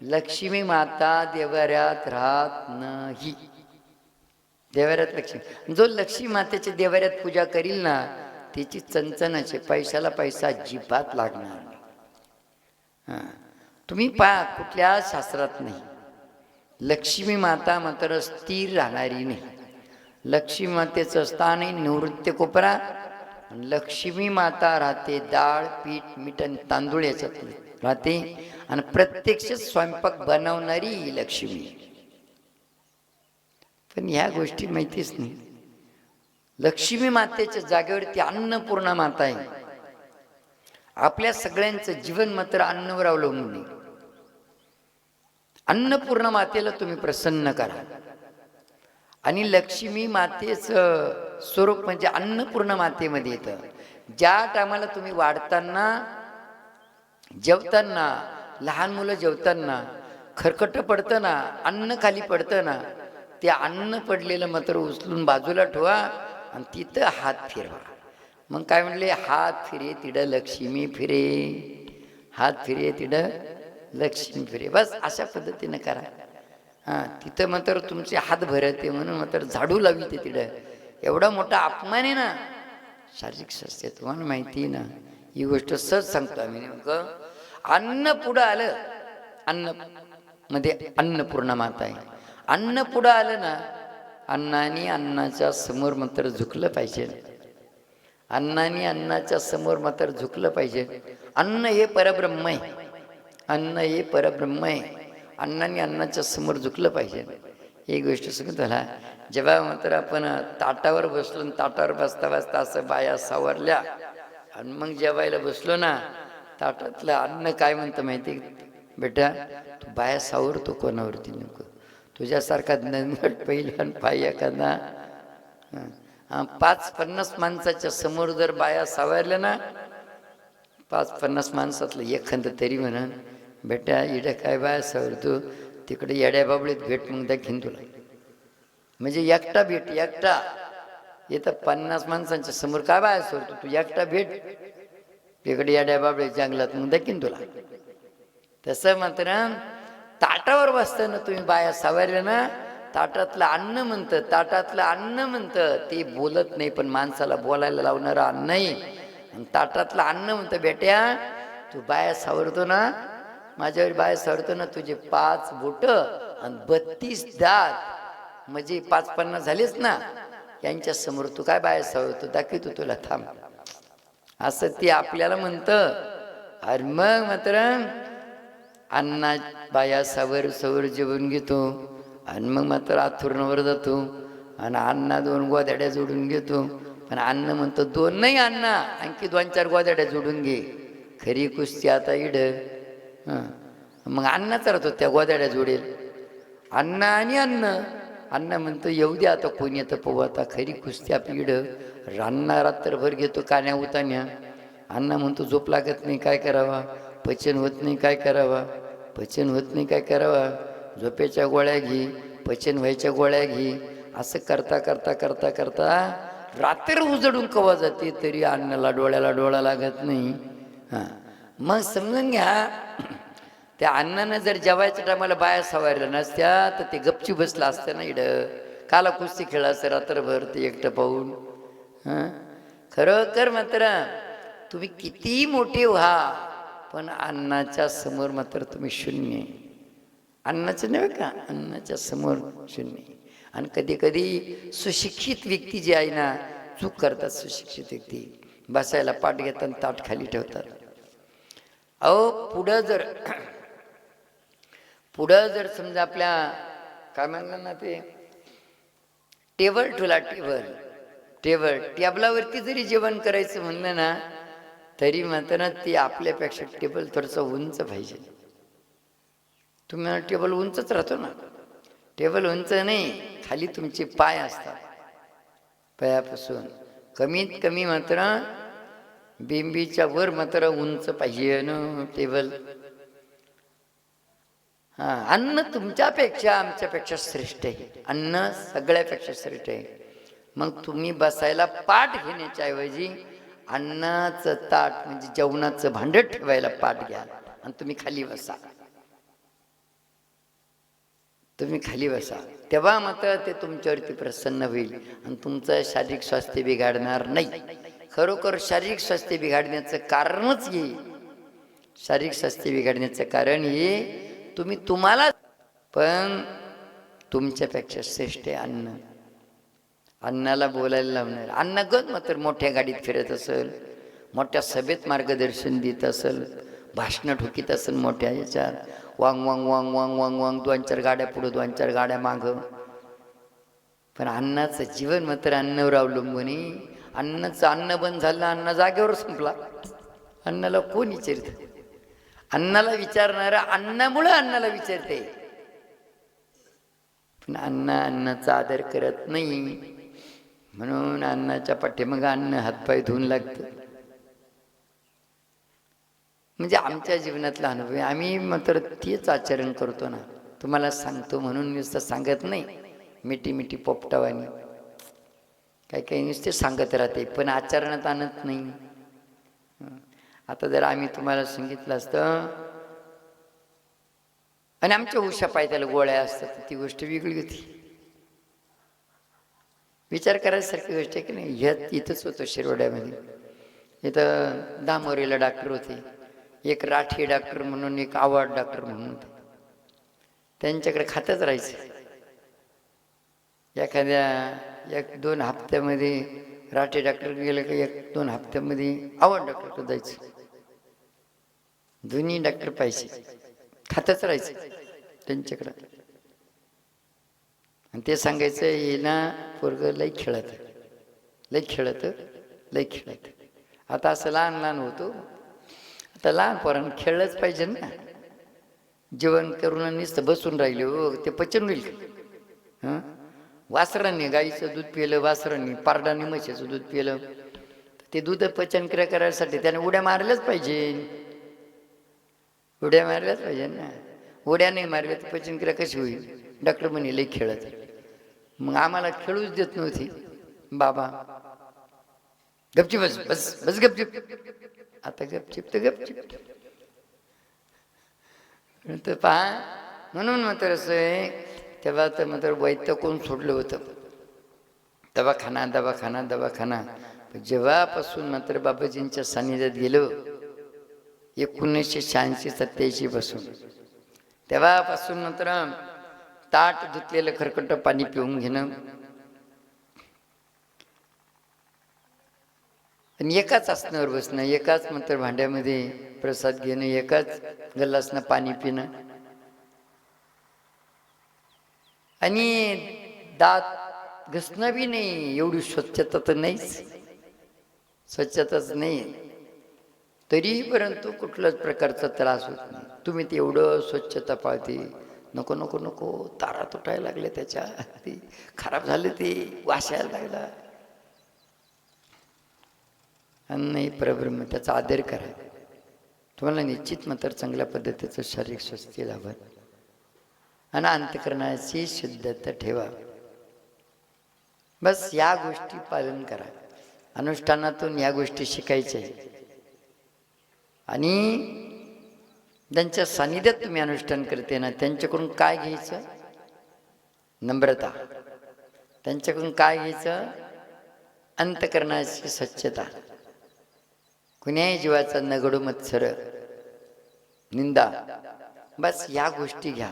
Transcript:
लक्ष्मी माता देवाऱ्यात राहत नाही. देवाऱ्यात लक्ष्मी, जो लक्ष्मी मातेच्या देवाऱ्यात पूजा करील ना त्याची चणचणाचे, पैशाला पैसा अजिबात लागणार नाही. तुम्ही पहा कुठल्या शास्त्रात नाही लक्ष्मी माता मात्र स्थिर राहणारी नाही. लक्ष्मी मातेचं स्थान आहे निवृत्त कोपरा. लक्ष्मी माता राहते डाळ पीठ मीठ आणि तांदूळ याच्यात राहते आणि प्रत्यक्ष स्वयंपाक बनवणारी लक्ष्मी. पण ह्या गोष्टी माहितीच नाही. लक्ष्मी मातेच्या जागेवरती अन्नपूर्णा माता आहे. आपल्या सगळ्यांचं जीवन मात्र अन्नावर अवलंबून आहे. अन्नपूर्णा मातेला तुम्ही प्रसन्न करा. आणि लक्ष्मी मातेचं स्वरूप म्हणजे अन्नपूर्णा मातेमध्ये येतं. ज्या टायमाला तुम्ही वाढताना जेवताना, लहान मुलं जेवताना खरकट पडतं ना, अन्न खाली पडतं ना, ते अन्न पडलेलं मात्र उचलून बाजूला ठेवा आणि तिथं हात फिरवा. मग काय म्हणले, हात फिरे तिडं लक्ष्मी फिरे, हात फिरे तिडं लक्ष्मी फिरे. बस अशा पद्धतीनं करा. तिथं मात्र तुमचे हात भरते म्हणून मात्र झाडू लावी ते तिडं. एवढा मोठा अपमान आहे ना शारीरिक शास्त्र. तुम्हाला माहिती आहे ना ही गोष्ट सहज सांगतो आम्ही. नेमकं अन्न पुढं आलं, अन्न मध्ये अन्नपूर्णा माता आहे. अन्न पुढं आलं ना, अन्नाने अन्नाच्या समोर मात्र झुकलं पाहिजे. अन्नाने अन्नाच्या समोर मात्र झुकलं पाहिजे. अन्न हे परब्रह्म आहे, अन्न हे परब्रह्म आहे. अन्नाने अन्नाच्या समोर झुकलं पाहिजे. ही गोष्ट सांगतो झाला. जेव्हा मात्र आपण ताटावर बसलो, ताटावर बसता बसता असं बाया सावरल्या आणि मग जेवायला बसलो ना, ताटातलं अन्न काय म्हणतं माहिती, बेटा तू बाया सावरतो कोणावरती? नको तुझ्यासारखा ननगट पहिला पाय एखादा 5-50 माणसाच्या समोर जर बाया सावरल्या ना, 5-50 माणसातलं एखादं तरी म्हणा, बेटा इडं काय बाया सावरतो, तिकडे येड्या बाबळीत भेट, मग दाखीन तुला. म्हणजे एकटा भेट, एकटा येतं 50 माणसांच्या समोर काय बाया सावरतो, तू एकटा भेट तिकडे येड्या बाबळीत जंगलात, मग दाखीन तुला. तसं मात्र ताटावर बसताना तुम्ही बाया सावरल्या ना, ताटातलं अन्न म्हणतं, ताटातलं अन्न म्हणतं. ते बोलत नाही पण माणसाला बोलायला लावणारं अन्न नाही. आणि ताटातलं अन्न म्हणतं, बेट्या तू बाया सावरतो ना, माझ्यावर बाया सावरतो ना, तुझे 5 बोट आणि 32 दात म्हणजे 5-50 झालेच ना, यांच्या समोर तू काय बाया सावरतो, दाखवतो तुला, थांब. असं ते आपल्याला म्हणतं. अरे मग मात्र अण्णा बाया सावर सवर जेवून घेतो आणि मग मात्र आथुरणावर जातो आणि अण्णा 2 गोदाड्या जोडून घेतो. पण अन्न म्हणतो 2 नाही अण्णा, आणखी 2-4 गोदाड्या जोडून घे. खरी कुस्ती आता इड. मग अण्णाच राहतो त्या गोदाड्या जोडेल. अण्णा आणि अण्णा म्हणतो येऊ दे आता, कोणी येतं पाहू आता, खरी कुस्ती आपली इड. अण्णा रात्रभर घेतो कान्या उतान्या. अण्णा म्हणतो झोप लागत नाही काय करावा, पचन होत नाही काय करावा, पचन होत नाही काय करावा, झोपेच्या गोळ्या घे, पचन व्हायच्या गोळ्या घे. असं करता करता करता करता रात्र उजडून कवा जाते तरी अण्णाला डोळ्याला डोळा लागत नाही. मग समजून घ्या, त्या अण्णानं जर जेवायच्या टायमाला बाया सवारल्या नसत्या तर ते गपची बसला असतं ना इड. काला कुस्ती खेळा असं रात्रभर ते एकटं पाहून. खरोखर मात्र तुम्ही किती मोठे व्हा, पण अन्नाच्या समोर मात्र तुम्ही शून्य. अन्नाचं नव्हे का, अन्नाच्या समोर शून्य. आणि कधी कधी सुशिक्षित व्यक्ती जी आहे ना चूक करतात. सुशिक्षित व्यक्ती बसायला पाठ घेतात, ताट खाली ठेवतात. अहो पुढं जर समजा आपल्या काय म्हणलं ना ते टेबल ठेवला, टेबलावरती जरी जेवण करायचं म्हणलं ना तरी मात्र ते आपल्यापेक्षा टेबल थोडंसं उंच पाहिजे. तुम्ही टेबल उंचच राहतो ना, टेबल उंच नाही, खाली तुमचे पाय असतात. पायापासून कमीत कमी मात्र बिंबीच्या वर मात्र उंच पाहिजे ना टेबल. अन्न तुमच्यापेक्षा आमच्यापेक्षा श्रेष्ठ आहे. अन्न सगळ्यापेक्षा श्रेष्ठ आहे. मग तुम्ही बसायला पाठ घेण्याच्या ऐवजी अन्नाचं ताट म्हणजे जेवणाचं भांड ठेवायला पाठ घ्या आणि तुम्ही खाली बसा. तुम्ही खाली बसा, तेव्हा मात्र ते तुमच्यावरती प्रसन्न होईल आणि तुमचं शारीरिक स्वास्थ्य बिघडणार नाही. खरोखर शारीरिक स्वास्थ्य बिघडण्याचं कारणच हे, शारीरिक स्वास्थ्य बिघडण्याचं कारण हे तुम्हाला, पण तुमच्यापेक्षा श्रेष्ठ आहे अन्न. अन्नाला बोलायला लावणार. अन्न गण मात्र मोठ्या गाडीत फिरत असेल, मोठ्या सभेत मार्गदर्शन देत असेल, भाषणं ठोकीत असेल मोठ्या याच्यात, वांग वांग वांग वांग वांग वांग 2-4 गाड्या पुढं 2-4 गाड्या मागं. पण अन्नाचं जीवन मात्र अन्नावर अवलंबून आहे. अन्न बंद झालं, अन्न जागेवर संपला. अन्नाला कोण विचारतं? अन्नाला विचारणारा अन्नामुळं अन्नाला विचारते, पण अन्नाचा आदर करत नाही. म्हणून अन्नाच्या पाठीमागं अन्न हातपाय धुवून लागतं. म्हणजे आमच्या जीवनातला अनुभव, आम्ही मात्र तेच आचरण करतो ना. तुम्हाला सांगतो म्हणून नुसतं सांगत नाही, मिठी मिठी पोपटावानी काही काही नुसते सांगत राहते, पण आचरणात आणत नाही. आता जर आम्ही तुम्हाला सांगितलं असतं आणि आमच्या उशा पायथ्याला गोळ्या असतात, ती गोष्ट वेगळी होती. विचार करायसारखी गोष्ट आहे की नाही. ह्यात इथंच होतं शिरोड्यामध्ये, इथं दामोरीला डॉक्टर होते, एक राठी डॉक्टर म्हणून, एक आवाड डॉक्टर म्हणून होते. त्यांच्याकडे खातच राहायचं. एखाद्या 1-2 हप्त्यामध्ये राठी डॉक्टर गेलं की 1-2 हप्त्यामध्ये आवाड डॉक्टरकडे जायचं. दोन्ही डॉक्टर पाहिजे, खातच राहायचं त्यांच्याकडं. आणि ते सांगायचं, हे ना पोरगं लई खेळत, लई खेळत, लई खेळत. आता असं लहान लहान होतो. आता लहान पोरांना खेळलंच पाहिजे ना. जेवण करून नुसतं बसून राहिले हो, ते पचन होईल का? हां, वासरांनी गाईचं दूध पिलं, वासरांनी पारडांनी म्हशीचं दूध पिलं, ते दूध पचन क्रिया करायसाठी त्याने उड्या मारल्याच पाहिजे. उड्या मारल्याच पाहिजे ना. उड्या नाही मारल्या तर पचन क्रिया कशी होईल? डॉक्टर म्हणे लई खेळत. मग आम्हाला खेळूच देत नव्हती. बाबा गपची बस बस बस गपचिप. आता गपचिप तर गपचिप तर पहा. म्हणून मात्र असं आहे, तेव्हा तर मात्र वैद्य कोण सोडलं होतं? दवाखाना दवाखाना दवाखाना. जेव्हापासून मात्र बाबाजींच्या सानिध्यात गेलो 1986-87 पासून, तेव्हापासून मात्र ताट धुतलेलं खरकटं पाणी पिऊन घेणं आणि एकाच आसनावर बसणं, एकाच मात्र भांड्यामध्ये प्रसाद घेणं, एकाच गल्लासनं पाणी पिणं आणि दात घसणं बी नाही. एवढी स्वच्छता तर नाहीच, स्वच्छताच नाही. तरी परंतु कुठल्याच प्रकारचा त्रास होत नाही. तुम्ही ते एवढं स्वच्छता पाळते. नको नको नको, तारा तुटायला लागले त्याच्या, ती खराब झाले, ते वास यायला लागला. नाही, परब्रह्म, त्याचा आदर करा. तुम्हाला निश्चित मात्र चांगल्या पद्धतीचं शारीरिक स्वास्थ्य लाभेल आणि अंतःकरणाची शुद्धता ठेवा. बस या गोष्टी पालन करा. अनुष्ठानातून या गोष्टी शिकायच्या आहे. आणि ज्यांच्या सानिध्यात तुम्ही अनुष्ठान करते ना, त्यांच्याकडून काय घ्यायचं? नम्रता. त्यांच्याकडून काय घ्यायचं? अंतःकरणाची स्वच्छता. कुण्याही जीवाचा नगडू मत्सर, निंदा, बस या गोष्टी घ्या.